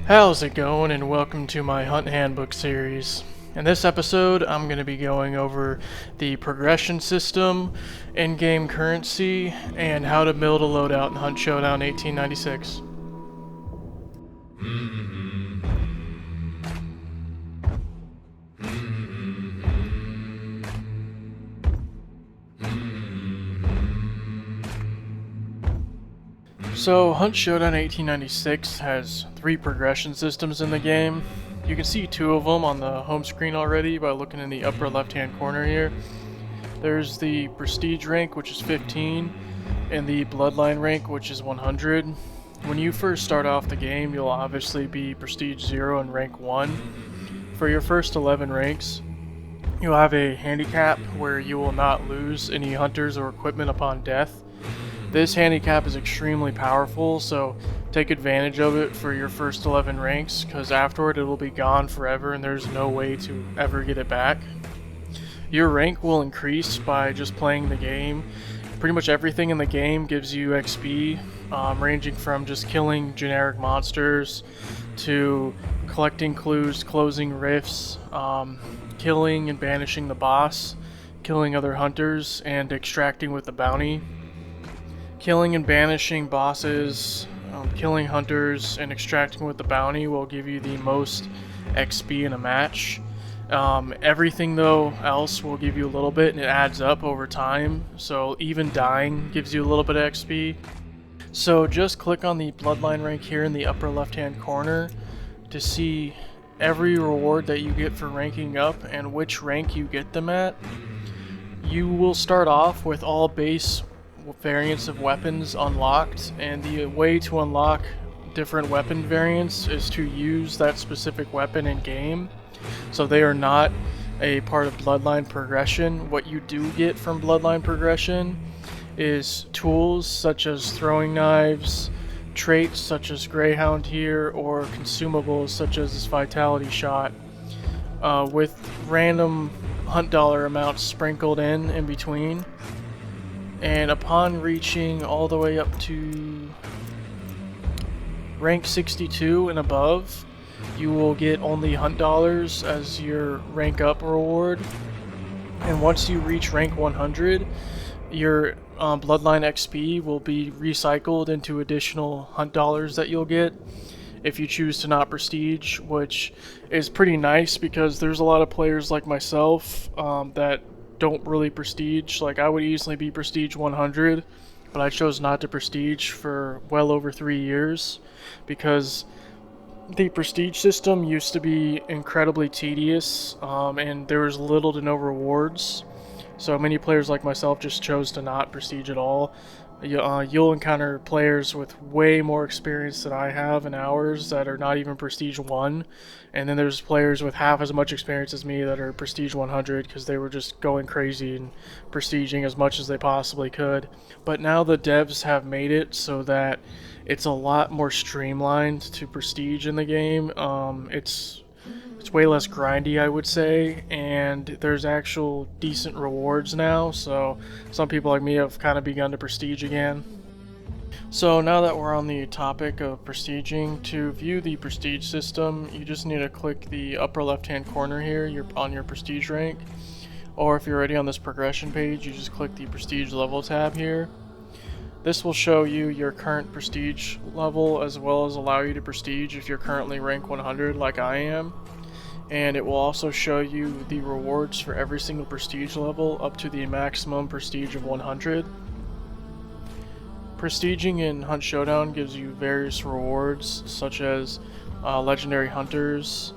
How's it going, and welcome to my Hunt Handbook series. In this episode, I'm going to be going over the progression system, in-game currency, and how to build a loadout in Hunt Showdown 1896. So, Hunt Showdown 1896 has 3 progression systems in the game. You can see 2 of them on the home screen already by looking in the upper left hand corner here. There's the Prestige rank, which is 15, and the Bloodline rank, which is 100. When you first start off the game, you'll obviously be Prestige 0 and rank 1. For your first 11 ranks, you'll have a handicap where you will not lose any hunters or equipment upon death. This handicap is extremely powerful, so take advantage of it for your first 11 ranks, because afterward it will be gone forever and there's no way to ever get it back. Your rank will increase by just playing the game. Pretty much everything in the game gives you XP, ranging from just killing generic monsters to collecting clues, closing rifts, killing and banishing the boss, killing other hunters, and extracting with the bounty. Killing and banishing bosses, killing hunters, and extracting with the bounty will give you the most XP in a match. Everything though else will give you a little bit, and it adds up over time, so even dying gives you a little bit of XP. So just click on the Bloodline rank here in the upper left hand corner to see every reward that you get for ranking up and which rank you get them at. You will start off with all base variants of weapons unlocked, and the way to unlock different weapon variants is to use that specific weapon in game, so they are not a part of Bloodline progression. What you do get from Bloodline progression is tools such as throwing knives, traits such as Greyhound here, or consumables such as this Vitality Shot, with random hunt dollar amounts sprinkled in between. And upon reaching all the way up to rank 62 and above, you will get only hunt dollars as your rank up reward. And once you reach rank 100, your Bloodline XP will be recycled into additional hunt dollars that you'll get if you choose to not prestige, which is pretty nice because there's a lot of players like myself that don't really prestige. Like, I would easily be prestige 100, but I chose not to prestige for well over 3 years because the prestige system used to be incredibly tedious, and there was little to no rewards, so many players like myself just chose to not prestige at all. You'll encounter players with way more experience than I have in hours that are not even Prestige 1, and then there's players with half as much experience as me that are Prestige 100 because they were just going crazy and prestiging as much as they possibly could. But now the devs have made it so that it's a lot more streamlined to prestige in the game. It's way less grindy, I would say, and there's actual decent rewards now, so some people like me have kind of begun to prestige again. So now that we're on the topic of prestiging, to view the prestige system, you just need to click the upper left hand corner here on your prestige rank, or if you're already on this progression page, you just click the prestige level tab here. This will show you your current prestige level as well as allow you to prestige if you're currently rank 100 like I am. And it will also show you the rewards for every single prestige level up to the maximum prestige of 100. Prestiging in Hunt Showdown gives you various rewards such as legendary hunters,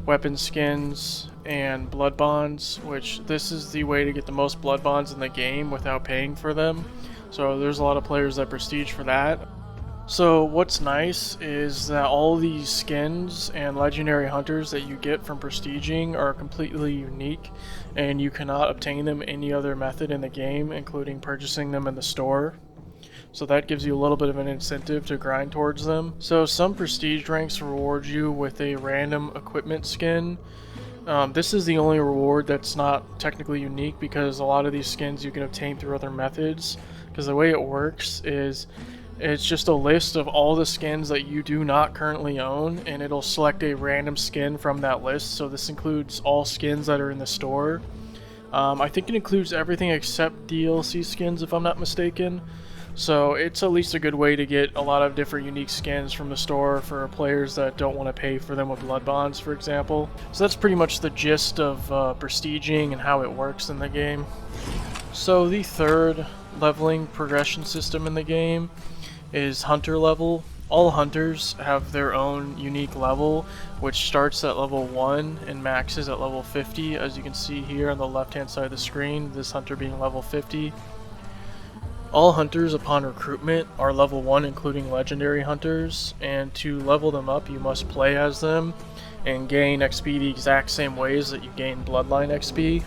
weapon skins, and blood bonds, which this is the way to get the most blood bonds in the game without paying for them. So there's a lot of players that prestige for that. So what's nice is that all these skins and legendary hunters that you get from prestiging are completely unique, and you cannot obtain them any other method in the game, including purchasing them in the store. So that gives you a little bit of an incentive to grind towards them. So some prestige ranks reward you with a random equipment skin. This is the only reward that's not technically unique because a lot of these skins you can obtain through other methods. Because the way it works is It's just a list of all the skins that you do not currently own, and it'll select a random skin from that list. So this includes all skins that are in the store. I think it includes everything except DLC skins, if I'm not mistaken. So it's at least a good way to get a lot of different unique skins from the store for players that don't want to pay for them with blood bonds, for example. So that's pretty much the gist of prestiging and how it works in the game. So the third leveling progression system in the game is hunter level. All hunters have their own unique level, which starts at level 1 and maxes at level 50, as you can see here on the left hand side of the screen, this hunter being level 50. All hunters upon recruitment are level 1, including legendary hunters, and to level them up you must play as them and gain XP the exact same ways that you gain Bloodline XP.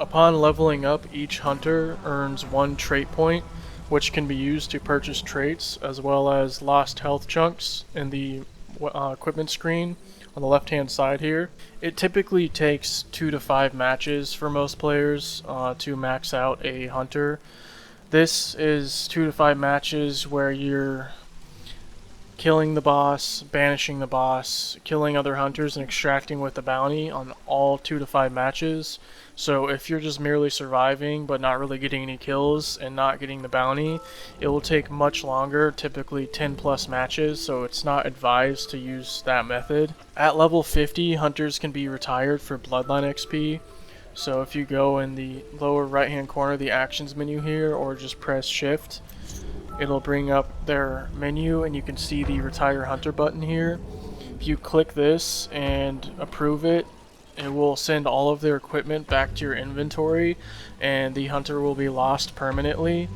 Upon leveling up, each hunter earns 1 trait point, which can be used to purchase traits, as well as lost health chunks in the equipment screen on the left hand side here. It typically takes 2 to 5 matches for most players to max out a hunter. This is 2 to 5 matches where you're killing the boss, banishing the boss, killing other hunters, and extracting with the bounty on all 2 to 5 matches. So if you're just merely surviving but not really getting any kills and not getting the bounty, it will take much longer, typically 10 plus matches, so it's not advised to use that method. At level 50, hunters can be retired for Bloodline XP. So if you go in the lower right hand corner of the actions menu here, or just press shift, it'll bring up their menu and you can see the retire hunter button here. If you click this and approve it, it will send all of their equipment back to your inventory and the hunter will be lost permanently.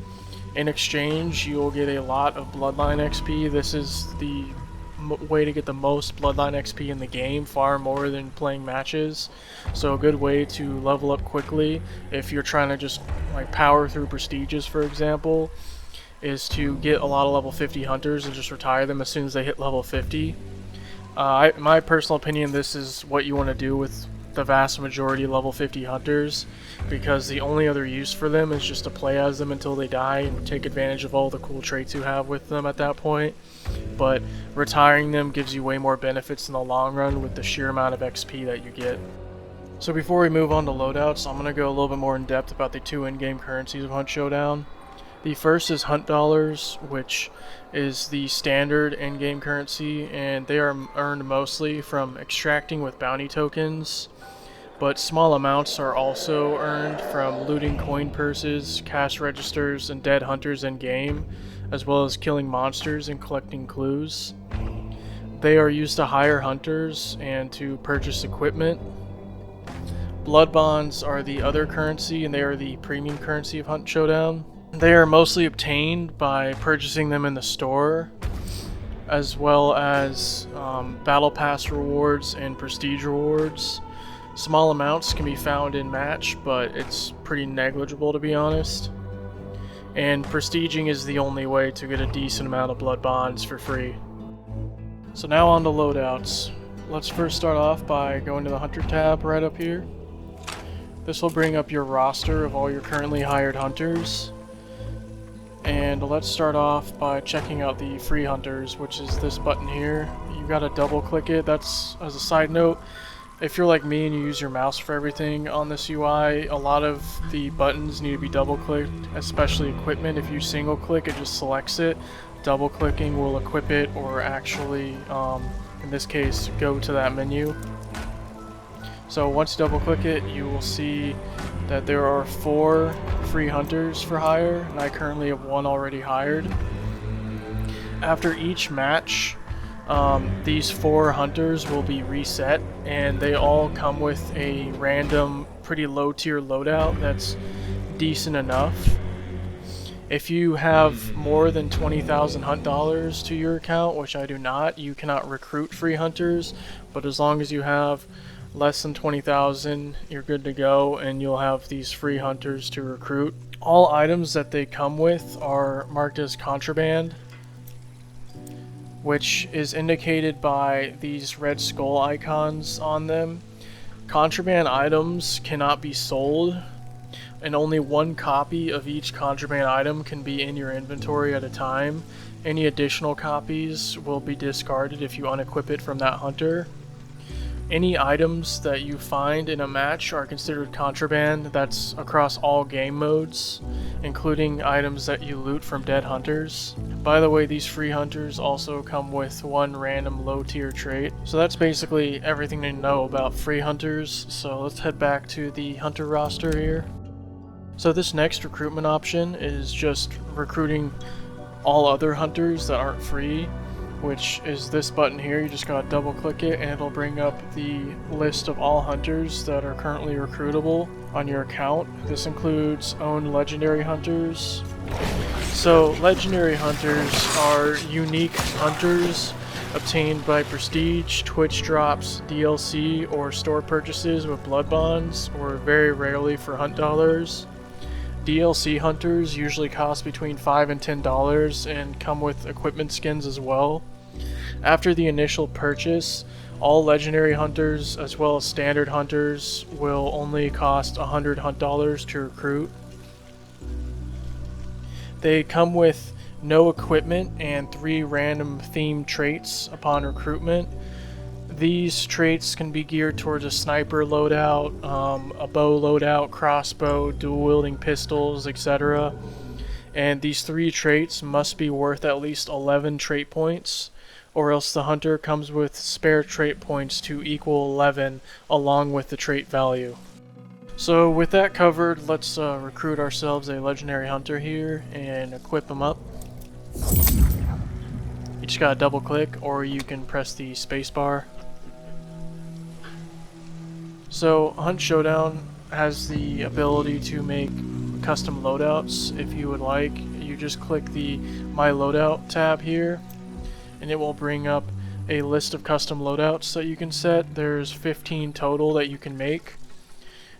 In exchange, you will get a lot of Bloodline XP. This is the way to get the most Bloodline XP in the game, far more than playing matches. So a good way to level up quickly if you're trying to just like power through prestiges, for example, is to get a lot of level 50 hunters and just retire them as soon as they hit level 50. In my personal opinion, this is what you want to do with the vast majority of level 50 hunters, because the only other use for them is just to play as them until they die and take advantage of all the cool traits you have with them at that point. But retiring them gives you way more benefits in the long run with the sheer amount of XP that you get. So before we move on to loadouts, I'm going to go a little bit more in depth about the 2 in-game currencies of Hunt Showdown. The first is Hunt Dollars, which is the standard in-game currency, and they are earned mostly from extracting with bounty tokens, but small amounts are also earned from looting coin purses, cash registers, and dead hunters in-game, as well as killing monsters and collecting clues. They are used to hire hunters and to purchase equipment. Blood bonds are the other currency, and they are the premium currency of Hunt Showdown. They are mostly obtained by purchasing them in the store, as well as battle pass rewards and prestige rewards. Small amounts can be found in match, but it's pretty negligible, to be honest. And prestiging is the only way to get a decent amount of blood bonds for free. So now on to loadouts. Let's first start off by going to the Hunter tab right up here. This will bring up your roster of all your currently hired hunters. And let's start off by checking out the free hunters, which is this button here. You gotta double click it. That's, as a side note, if you're like me and you use your mouse for everything on this UI, a lot of the buttons need to be double clicked, especially equipment. If you single click, it just selects it. Double clicking will equip it, or actually, in this case, go to that menu. So once you double click it, you will see that there are 4 free hunters for hire, and I currently have 1 already hired. After each match, these 4 hunters will be reset, and they all come with a random, pretty low tier loadout that's decent enough. If you have more than 20,000 hunt dollars to your account, which I do not, you cannot recruit free hunters, but as long as you have less than 20,000, you're good to go, and you'll have these free hunters to recruit. All items that they come with are marked as contraband, which is indicated by these red skull icons on them. Contraband items cannot be sold, and only 1 copy of each contraband item can be in your inventory at a time, Any additional copies will be discarded if you unequip it from that hunter. Any items that you find in a match are considered contraband. That's across all game modes, including items that you loot from dead hunters. By the way, these free hunters also come with one random low tier trait. So that's basically everything to know about free hunters. So let's head back to the hunter roster here. So this next recruitment option is just recruiting all other hunters that aren't free, which is this button here. You just gotta double click it and it'll bring up the list of all hunters that are currently recruitable on your account. This includes owned legendary hunters. So legendary hunters are unique hunters obtained by prestige, Twitch drops, DLC, or store purchases with blood bonds, or very rarely for hunt dollars. DLC hunters usually cost between $5 and $10 and come with equipment skins as well. After the initial purchase, all legendary hunters as well as standard hunters will only cost 100 hunt dollars to recruit. They come with no equipment and 3 random themed traits upon recruitment. These traits can be geared towards a sniper loadout, a bow loadout, crossbow, dual-wielding pistols, etc. And these 3 traits must be worth at least 11 trait points, or else the hunter comes with spare trait points to equal 11 along with the trait value. So with that covered, let's recruit ourselves a legendary hunter here and equip him up. You just gotta double click, or you can press the spacebar. So Hunt Showdown has the ability to make custom loadouts if you would like. You just click the My Loadout tab here and it will bring up a list of custom loadouts that you can set. There's 15 total that you can make.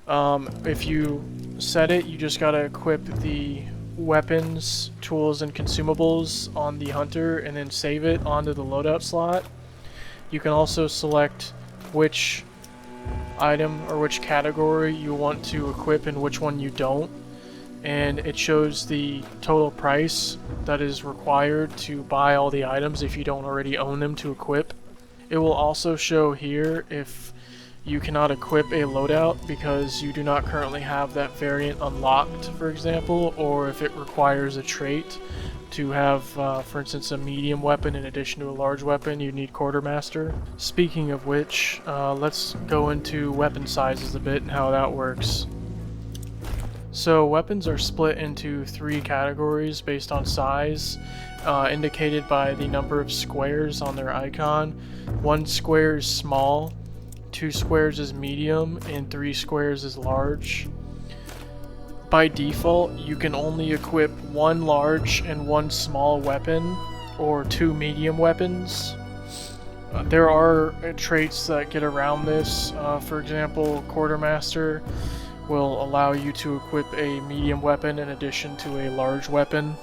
If you set it, you just gotta equip the weapons, tools, and consumables on the hunter and then save it onto the loadout slot. You can also select which item or which category you want to equip and which one you don't, and it shows the total price that is required to buy all the items if you don't already own them to equip. It will also show here if you cannot equip a loadout because you do not currently have that variant unlocked, for example, or if it requires a trait to have, for instance, a medium weapon in addition to a large weapon, you need Quartermaster. Speaking of which, let's go into weapon sizes a bit and how that works. So weapons are split into 3 categories based on size, indicated by the number of squares on their icon. 1 square is small, 2 squares is medium, and 3 squares is large. By default, you can only equip 1 large and 1 small weapon, or 2 medium weapons. There are traits that get around this. For example, Quartermaster will allow you to equip a medium weapon in addition to a large weapon.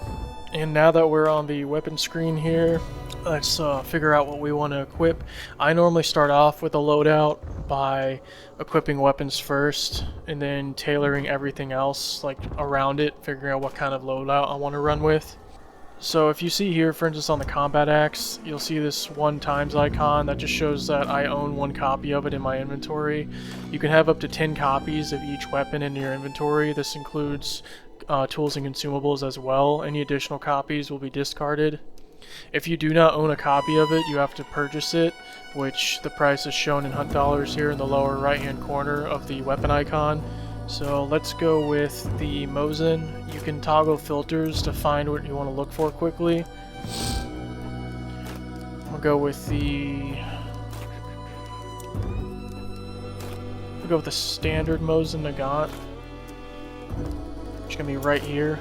And now that we're on the weapon screen here, let's figure out what we want to equip. I normally start off with a loadout by equipping weapons first and then tailoring everything else like around it, figuring out what kind of loadout I want to run with. So if you see here, for instance, on the combat axe, you'll see this 1 times icon that just shows that I own 1 copy of it in my inventory. You can have up to 10 copies of each weapon in your inventory. This includes tools and consumables as well. Any additional copies will be discarded. If you do not own a copy of it, you have to purchase it, which the price is shown in hunt dollars here in the lower right hand corner of the weapon icon. So let's go with the Mosin. You can toggle filters to find what you want to look for quickly. We'll go with the standard Mosin Nagant, which is gonna be right here.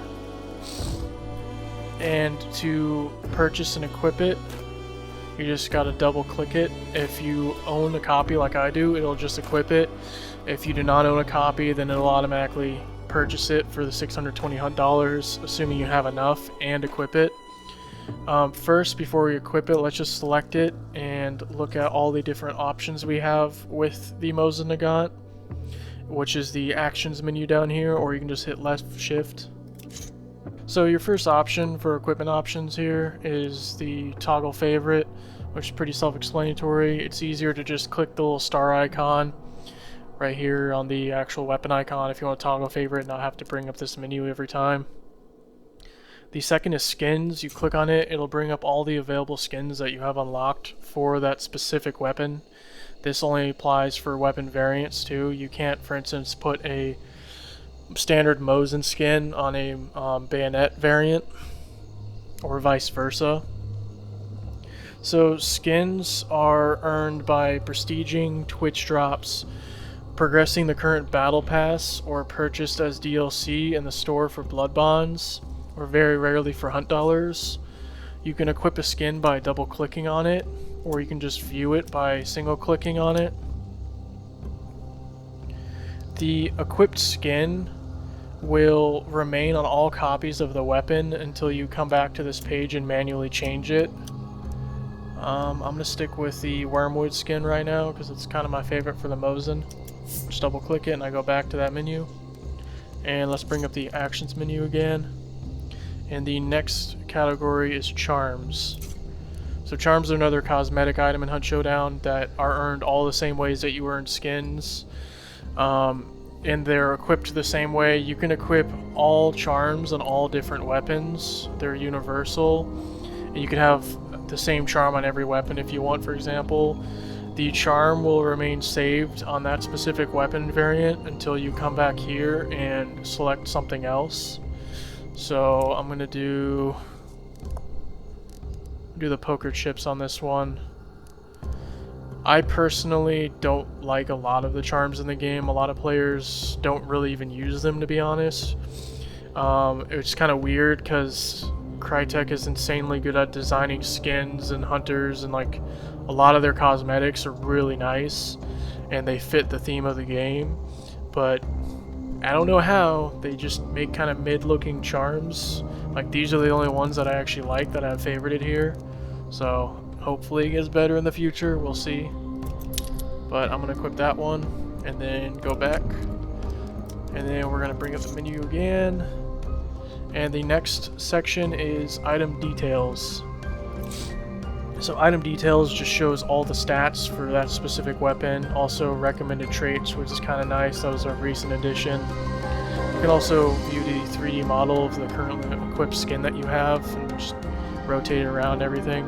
And to purchase and equip it, you just gotta double click it. If you own a copy like I do, it'll just equip it. If you do not own a copy, then it'll automatically purchase it for the 620 hunt dollars, assuming you have enough, and equip it. First, before we equip it, let's just select it and look at all the different options we have with the Mosin Nagant, which is the actions menu down here, or you can just hit left shift. So your first option for equipment options here is the toggle favorite, which is pretty self-explanatory. It's easier to just click the little star icon right here on the actual weapon icon if you want to toggle favorite and not have to bring up this menu every time. The second is skins. You click on it, it'll bring up all the available skins that you have unlocked for that specific weapon. This only applies for weapon variants too. You can't, for instance, put a standard Mosin skin on a bayonet variant, or vice versa. So skins are earned by prestiging Twitch drops, progressing the current battle pass, or purchased as DLC in the store for blood bonds, or very rarely for hunt dollars. You can equip a skin by double clicking on it, or you can just view it by single clicking on it. The equipped skin will remain on all copies of the weapon until you come back to this page and manually change it. I'm going to stick with the Wormwood skin right now because it's kind of my favorite for the Mosin. Just double click it and I go back to that menu. And let's bring up the actions menu again. And the next category is charms. So charms are another cosmetic item in Hunt Showdown that are earned all the same ways that you earn skins. And they're equipped the same way. You can equip all charms on all different weapons. They're universal. And you can have the same charm on every weapon if you want, for example. The charm will remain saved on that specific weapon variant until you come back here and select something else. So I'm going to do the poker chips on this one. I personally don't like a lot of the charms in the game. A lot of players don't really even use them, to be honest. It's kind of weird because Crytek is insanely good at designing skins and hunters, and like a lot of their cosmetics are really nice and they fit the theme of the game, but I don't know how they just make kind of mid-looking charms. Like these are the only ones that I actually like that I've favorited here, so hopefully it gets better in the future, we'll see. But I'm going to equip that one and then go back, and then we're going to bring up the menu again. And the next section is item details. So item details just shows all the stats for that specific weapon, also recommended traits, which is kind of nice. That was a recent addition. You can also view the 3D model of the currently equipped skin that you have and just rotate it around everything.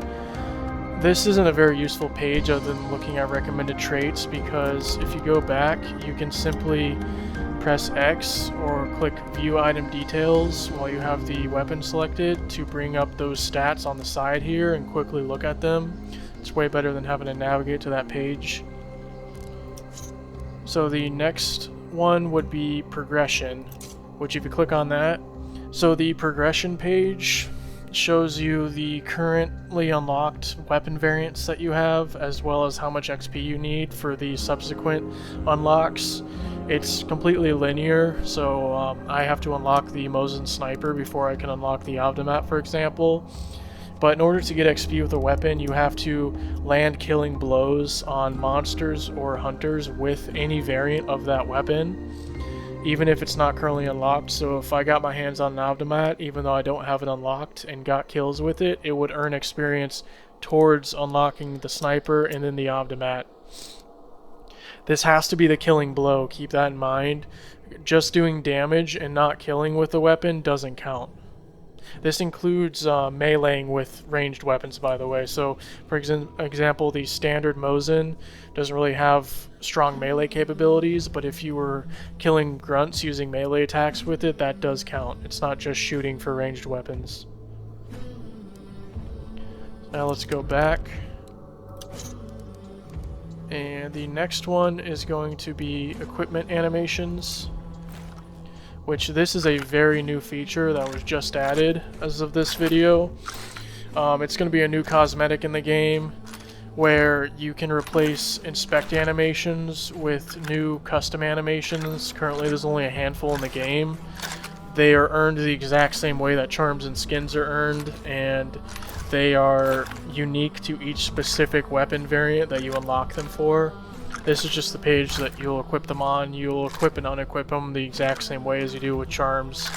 This isn't a very useful page other than looking at recommended traits, because if you go back, you can simply press X or click View Item Details while you have the weapon selected to bring up those stats on the side here and quickly look at them. It's way better than having to navigate to that page. So the next one would be Progression, which if you click on that, so the Progression page shows you the currently unlocked weapon variants that you have, as well as how much XP you need for the subsequent unlocks. It's completely linear, so I have to unlock the Mosin Sniper before I can unlock the Automat, for example. But in order to get XP with a weapon, you have to land killing blows on monsters or hunters with any variant of that weapon, even if it's not currently unlocked. So if I got my hands on an Automat, even though I don't have it unlocked, and got kills with it, it would earn experience towards unlocking the Sniper and then the Automat. This has to be the killing blow, keep that in mind. Just doing damage and not killing with the weapon doesn't count. This includes meleeing with ranged weapons, by the way. So, for example, the standard Mosin doesn't really have strong melee capabilities, but if you were killing grunts using melee attacks with it, that does count. It's not just shooting for ranged weapons. Now let's go back. And the next one is going to be equipment animations, which this is a very new feature that was just added as of this video. It's going to be a new cosmetic in the game where you can replace inspect animations with new custom animations. Currently there's only a handful in the game. They are earned the exact same way that charms and skins are earned, and they are unique to each specific weapon variant that you unlock them for. This is just the page that you'll equip them on. You'll equip and unequip them the exact same way as you do with charms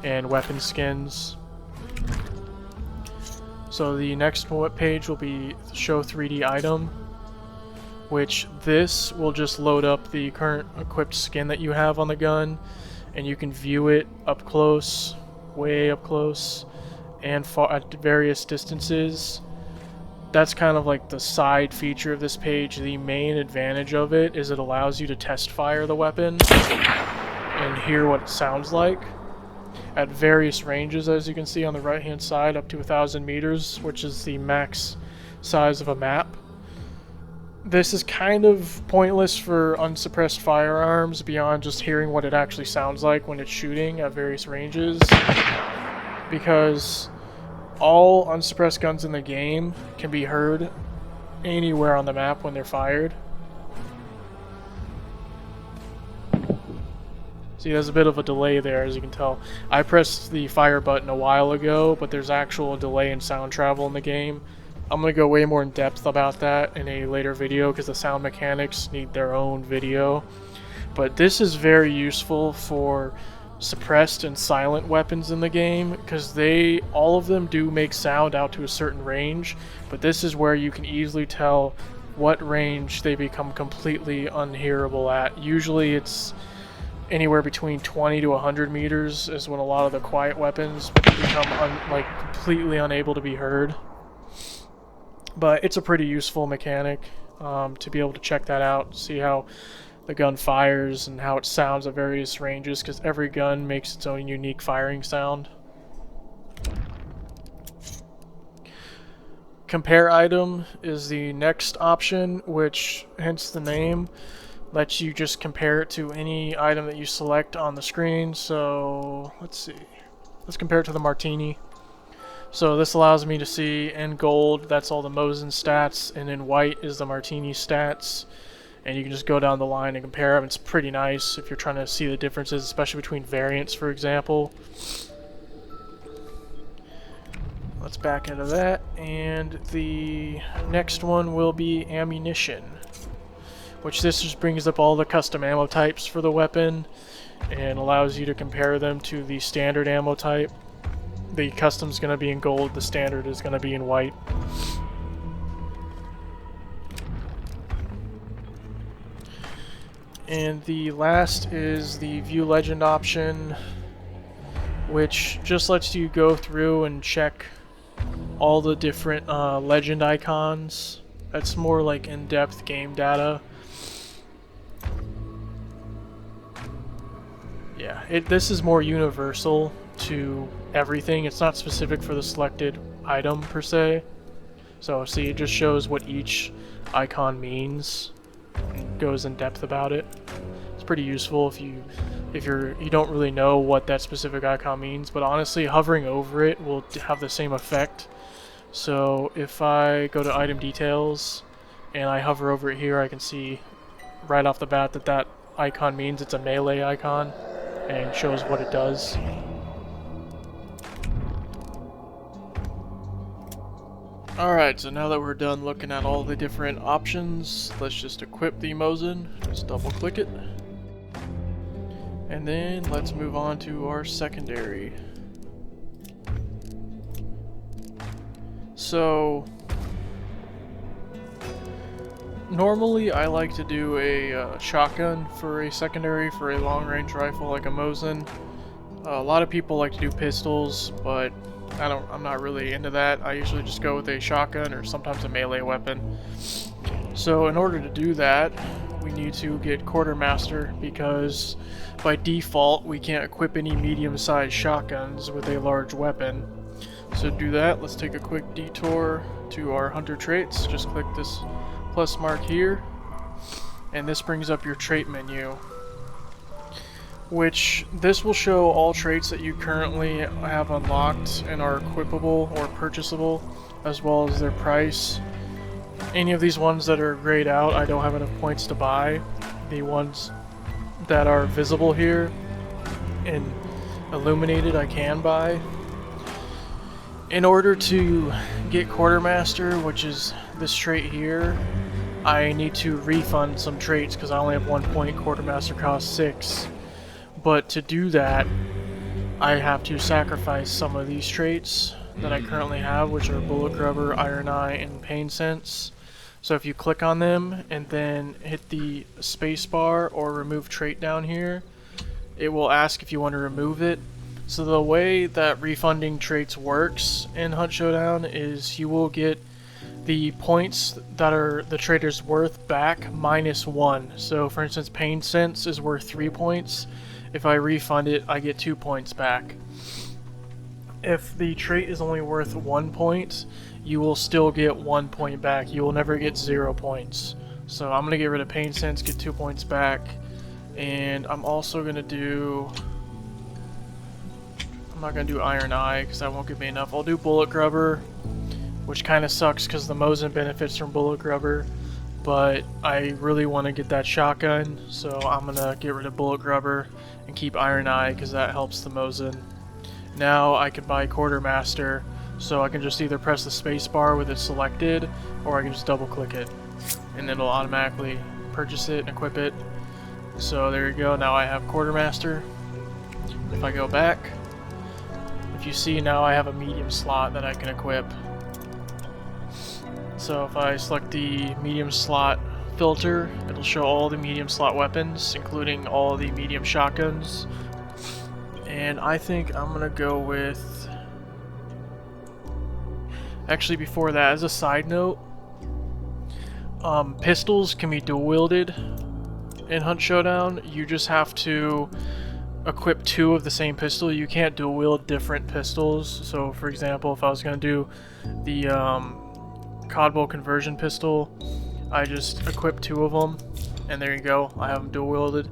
and weapon skins. So the next page will be Show 3D Item, which this will just load up the current equipped skin that you have on the gun, and you can view it up close, way up close, and far at various distances. That's kind of like the side feature of this page. The main advantage of it is it allows you to test fire the weapon and hear what it sounds like at various ranges, as you can see on the right hand side, up to 1,000 meters, which is the max size of a map. This is kind of pointless for unsuppressed firearms beyond just hearing what it actually sounds like when it's shooting at various ranges, because all unsuppressed guns in the game can be heard anywhere on the map when they're fired. See, there's a bit of a delay there, as you can tell. I pressed the fire button a while ago, but there's actual delay in sound travel in the game. I'm going to go way more in depth about that in a later video because the sound mechanics need their own video. But this is very useful for suppressed and silent weapons in the game, because all of them do make sound out to a certain range, but this is where you can easily tell what range they become completely unhearable at. Usually it's anywhere between 20 to 100 meters is when a lot of the quiet weapons become completely unable to be heard. But it's a pretty useful mechanic to be able to check that out, see how the gun fires and how it sounds at various ranges, because every gun makes its own unique firing sound. Compare item is the next option, which, hence the name, lets you just compare it to any item that you select on the screen. So let's see, let's compare it to the Martini. So this allows me to see in gold, that's all the Mosin stats, and in white is the Martini stats. And you can just go down the line and compare them. It's pretty nice if you're trying to see the differences, especially between variants, for example. Let's back into that. And the next one will be ammunition, which this just brings up all the custom ammo types for the weapon and allows you to compare them to the standard ammo type. The custom's going to be in gold, the standard is going to be in white. And the last is the View Legend option, which just lets you go through and check all the different legend icons. That's more like in-depth game data. Yeah, this is more universal to everything. It's not specific for the selected item per se. So see, it just shows what each icon means and goes in depth about it. It's pretty useful if you don't really know what that specific icon means, but honestly hovering over it will have the same effect. So if I go to item details and I hover over it here, I can see right off the bat that that icon means it's a melee icon and shows what it does. Alright, so now that we're done looking at all the different options, let's just equip the Mosin. Just double click it. And then let's move on to our secondary. So normally I like to do a shotgun for a secondary for a long-range rifle like a Mosin. A lot of people like to do pistols, but I'm not really into that. I usually just go with a shotgun or sometimes a melee weapon. So in order to do that, we need to get Quartermaster, because by default we can't equip any medium-sized shotguns with a large weapon. So to do that, let's take a quick detour to our hunter traits. Just click this plus mark here, and this brings up your trait menu, which this will show all traits that you currently have unlocked and are equipable or purchasable, as well as their price. Any of these ones that are grayed out, I don't have enough points to buy. The ones that are visible here and illuminated, I can buy. In order to get Quartermaster, which is this trait here, I need to refund some traits because I only have 1 point. Quartermaster costs 6. But to do that, I have to sacrifice some of these traits that I currently have, which are Bullet Grubber, Iron Eye, and Pain Sense. So if you click on them and then hit the spacebar or remove trait down here, it will ask if you want to remove it. So the way that refunding traits works in Hunt Showdown is you will get the points that are the trait is worth back -1. So for instance, Pain Sense is worth 3 points. If I refund it, I get 2 points back. If the trait is only worth 1 point, you will still get 1 point back. You will never get 0 points. So I'm going to get rid of Pain Sense, get 2 points back. And I'm also going to do... I'm not going to do Iron Eye because that won't give me enough. I'll do Bullet Grubber, which kind of sucks because the Mosin benefits from Bullet Grubber. But I really want to get that shotgun, so I'm going to get rid of Bullet Grubber and keep Iron Eye because that helps the Mosin. Now I can buy Quartermaster, so I can just either press the spacebar with it selected, or I can just double click it, and it'll automatically purchase it and equip it. So there you go, now I have Quartermaster. If I go back, if you see now I have a medium slot that I can equip. So if I select the medium slot filter, it'll show all the medium slot weapons, including all the medium shotguns. And I think I'm gonna go with... Actually, before that, as a side note, pistols can be dual wielded in Hunt Showdown. You just have to equip 2 of the same pistol. You can't dual wield different pistols. So for example, if I was gonna do the Codbowl conversion pistol, I just equip 2 of them, and there you go, I have them dual wielded.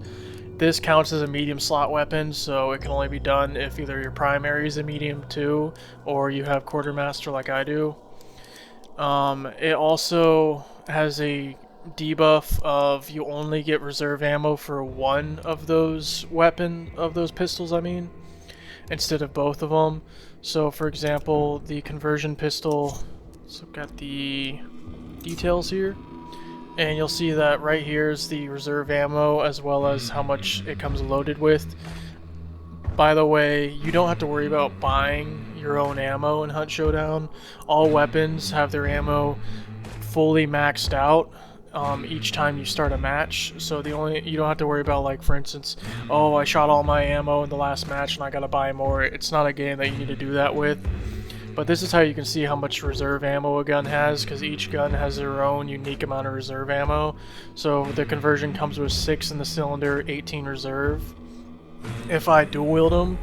This counts as a medium slot weapon, so it can only be done if either your primary is a medium 2 or you have Quartermaster like I do. It also has a debuff of you only get reserve ammo for 1 of those pistols, instead of both of them. So for example, the conversion pistol, let's look at the details here. And you'll see that right here is the reserve ammo as well as how much it comes loaded with. By the way, you don't have to worry about buying your own ammo in Hunt Showdown. All weapons have their ammo fully maxed out each time you start a match. So you don't have to worry about, like, for instance, oh, I shot all my ammo in the last match and I gotta buy more. It's not a game that you need to do that with. But this is how you can see how much reserve ammo a gun has, because each gun has their own unique amount of reserve ammo. So the conversion comes with 6 in the cylinder, 18 reserve. If I dual wield them,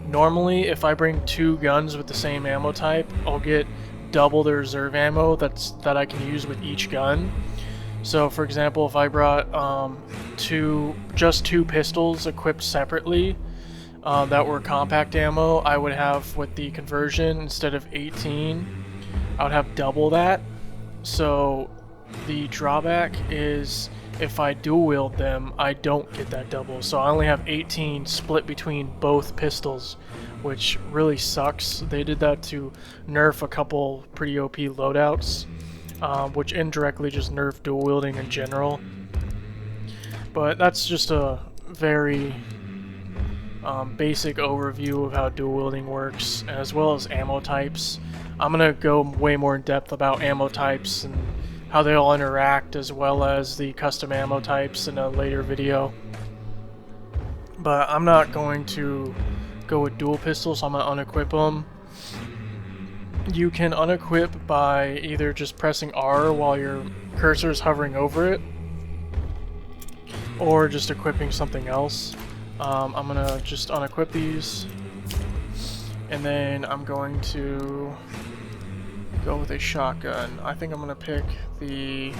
normally if I bring 2 guns with the same ammo type, I'll get double the reserve ammo that I can use with each gun. So for example, if I brought just 2 pistols equipped separately, that were compact ammo, I would have, with the conversion, instead of 18, I would have double that. So the drawback is if I dual wield them, I don't get that double. So I only have 18 split between both pistols, which really sucks. They did that to nerf a couple pretty OP loadouts, which indirectly just nerfed dual wielding in general. But that's just a very basic overview of how dual wielding works, as well as ammo types. I'm gonna go way more in depth about ammo types and how they all interact, as well as the custom ammo types in a later video. But I'm not going to go with dual pistols, so I'm gonna unequip them. You can unequip by either just pressing R while your cursor is hovering over it, or just equipping something else. I'm gonna just unequip these, and then I'm going to go with a shotgun. I think I'm gonna pick the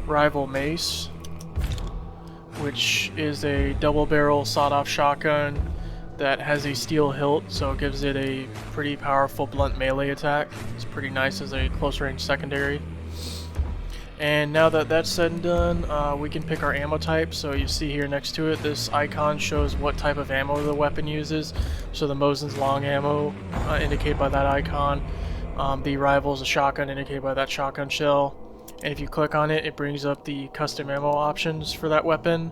Rival Mace, which is a double barrel sawed-off shotgun that has a steel hilt, so it gives it a pretty powerful blunt melee attack. It's pretty nice as a close range secondary. And now that that's said and done, we can pick our ammo type. So you see here next to it, this icon shows what type of ammo the weapon uses. So the Mosin's long ammo, indicated by that icon. The Rival's a shotgun, indicated by that shotgun shell. And if you click on it, it brings up the custom ammo options for that weapon.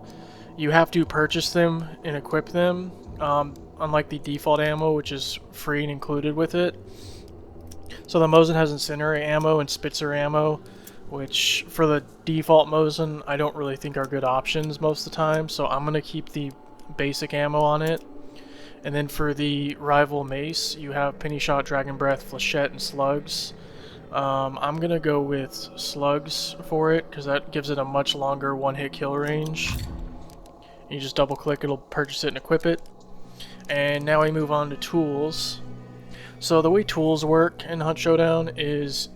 You have to purchase them and equip them. unlike the default ammo, which is free and included with it. So the Mosin has Incinerate ammo and Spitzer ammo, which for the default Mosin I don't really think are good options most of the time, so I'm going to keep the basic ammo on it. And then for the rival mace, you have Penny Shot, Dragon Breath, Flechette, and Slugs. I'm going to go with Slugs for it, because that gives it a much longer one-hit kill range. You just double-click, it'll purchase it and equip it. And now we move on to tools. So the way tools work in Hunt Showdown is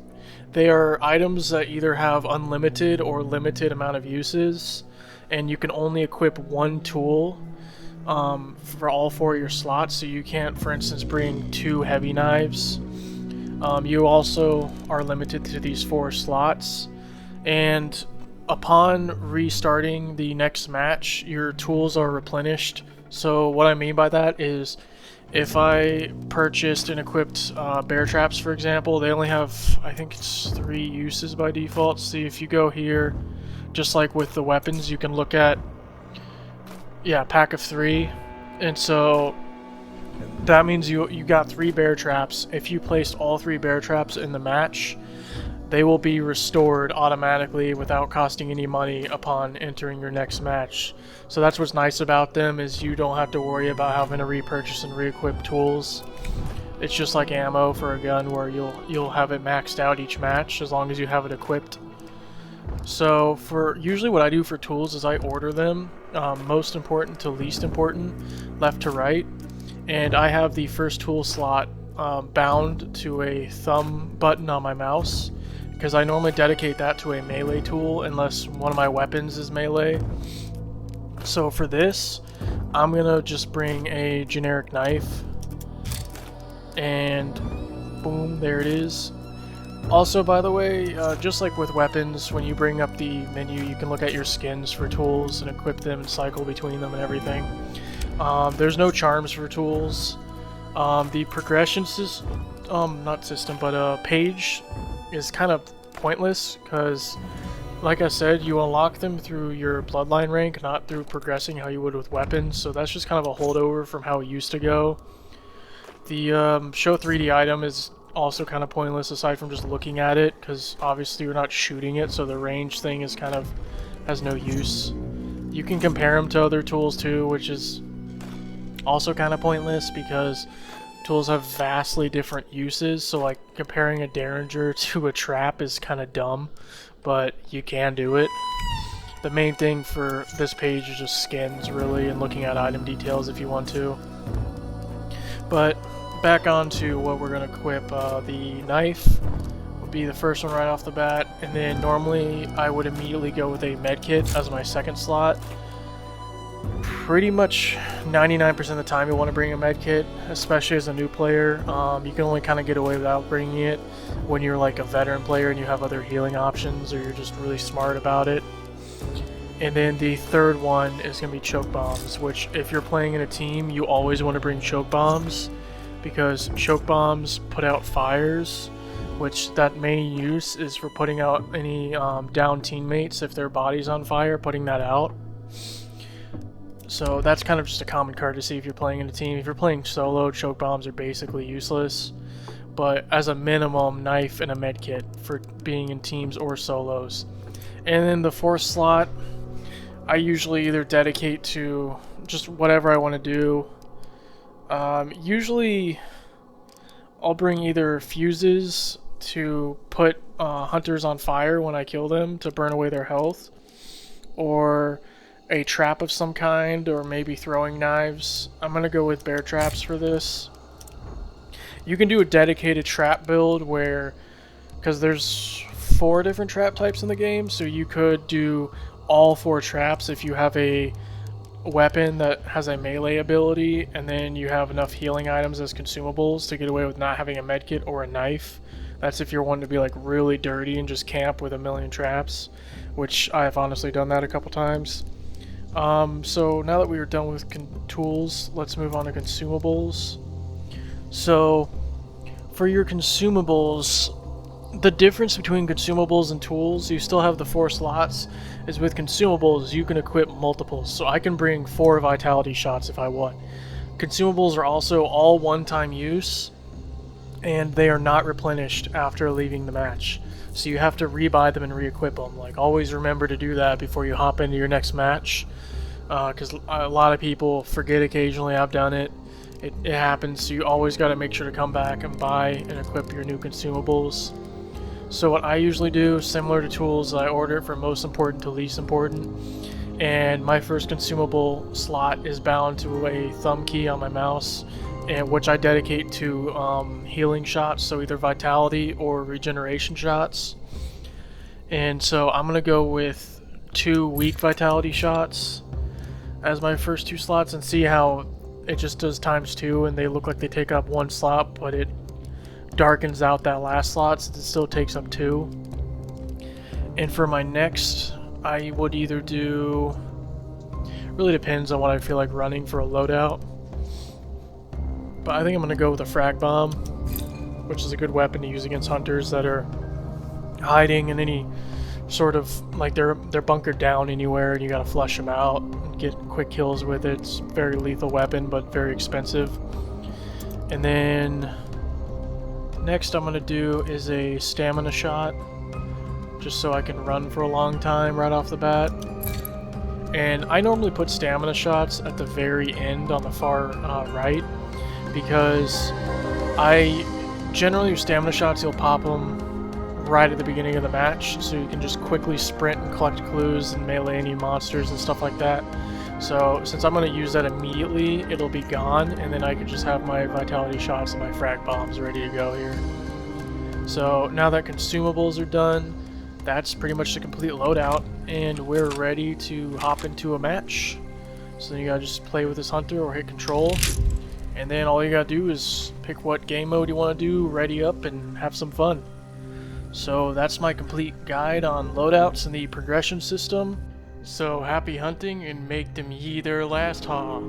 they are items that either have unlimited or limited amount of uses, and you can only equip one tool for all 4 of your slots. So you can't, for instance, bring 2 heavy knives. You also are limited to these 4 slots, and upon restarting the next match, your tools are replenished. So what I mean by that is, if I purchased and equipped bear traps, for example, they only have, I think it's 3 uses by default. See, if you go here, just like with the weapons, you can look at, yeah, pack of 3, and so that means you got 3 bear traps. If you placed all 3 bear traps in the match, they will be restored automatically without costing any money upon entering your next match. So that's what's nice about them, is you don't have to worry about having to repurchase and re-equip tools. It's just like ammo for a gun, where you'll have it maxed out each match as long as you have it equipped. So for usually what I do for tools is I order them most important to least important, left to right, and I have the first tool slot bound to a thumb button on my mouse, because I normally dedicate that to a melee tool unless one of my weapons is melee. So for this, I'm gonna just bring a generic knife, and boom, there it is. Also, by the way, just like with weapons, when you bring up the menu, you can look at your skins for tools and equip them and cycle between them and everything. There's no charms for tools. The progression page is kind of pointless, because like I said, you unlock them through your Bloodline rank, not through progressing how you would with weapons, so that's just kind of a holdover from how it used to go. The show 3D item is also kind of pointless aside from just looking at it, because obviously you're not shooting it, so the range thing is kind of has no use. You can compare them to other tools too, which is also kind of pointless because tools have vastly different uses, so like comparing a derringer to a trap is kind of dumb, but you can do it. The main thing for this page is just skins, really, and looking at item details if you want to. But back on to what we're going to equip. The knife would be the first one right off the bat, and then normally I would immediately go with a medkit as my second slot. Pretty much 99% of the time you'll want to bring a medkit, especially as a new player. You can only kind of get away without bringing it when you're like a veteran player and you have other healing options, or you're just really smart about it. And then the third one is going to be choke bombs, which if you're playing in a team, you always want to bring choke bombs, because choke bombs put out fires, which that main use is for putting out any down teammates. If their body's on fire, putting that out. So that's kind of just a common courtesy if you're playing in a team. If you're playing solo, choke bombs are basically useless. But as a minimum, knife and a medkit for being in teams or solos. And then the fourth slot, I usually either dedicate to just whatever I want to do. Usually I'll bring either fuses to put hunters on fire when I kill them to burn away their health, or a trap of some kind, or maybe throwing knives. I'm gonna go with bear traps for this. You can do a dedicated trap build where, because there's 4 different trap types in the game, so you could do all 4 traps if you have a weapon that has a melee ability, and then you have enough healing items as consumables to get away with not having a medkit or a knife. That's if you're wanting to be like really dirty and just camp with a million traps, which I've honestly done that a couple times. So now that we are done with tools, let's move on to consumables. So for your consumables, the difference between consumables and tools, you still have the 4 slots, is with consumables you can equip multiples. So I can bring 4 vitality shots if I want. Consumables are also all one-time use, and they are not replenished after leaving the match. So you have to rebuy them and re-equip them. Like, always remember to do that before you hop into your next match, because a lot of people forget occasionally. I've done it. It happens, so you always got to make sure to come back and buy and equip your new consumables. So what I usually do, similar to tools, I order it from most important to least important. And my first consumable slot is bound to a thumb key on my mouse, and which I dedicate to healing shots, so either vitality or regeneration shots. And so I'm gonna go with 2 weak vitality shots as my first 2 slots, and see how it just does ×2, and they look like they take up 1 slot, but it darkens out that last slot since it still takes up 2. And for my next, I would either do, really depends on what I feel like running for a loadout, but I think I'm going to go with a frag bomb, which is a good weapon to use against hunters that are hiding in any sort of, like, they're bunkered down anywhere and you got to flush them out and get quick kills with it. It's a very lethal weapon, but very expensive. And then next I'm going to do is a stamina shot, just so I can run for a long time right off the bat. And I normally put stamina shots at the very end on the far right, because I generally use stamina shots, you'll pop them right at the beginning of the match, so you can just quickly sprint and collect clues and melee any monsters and stuff like that. So since I'm going to use that immediately, it'll be gone, and then I can just have my vitality shots and my frag bombs ready to go here. So now that consumables are done, that's pretty much the complete loadout, and we're ready to hop into a match. So you gotta just play with this hunter or hit control, and then all you gotta do is pick what game mode you want to do, ready up, and have some fun. So that's my complete guide on loadouts and the progression system. So happy hunting, and make them ye their last haw.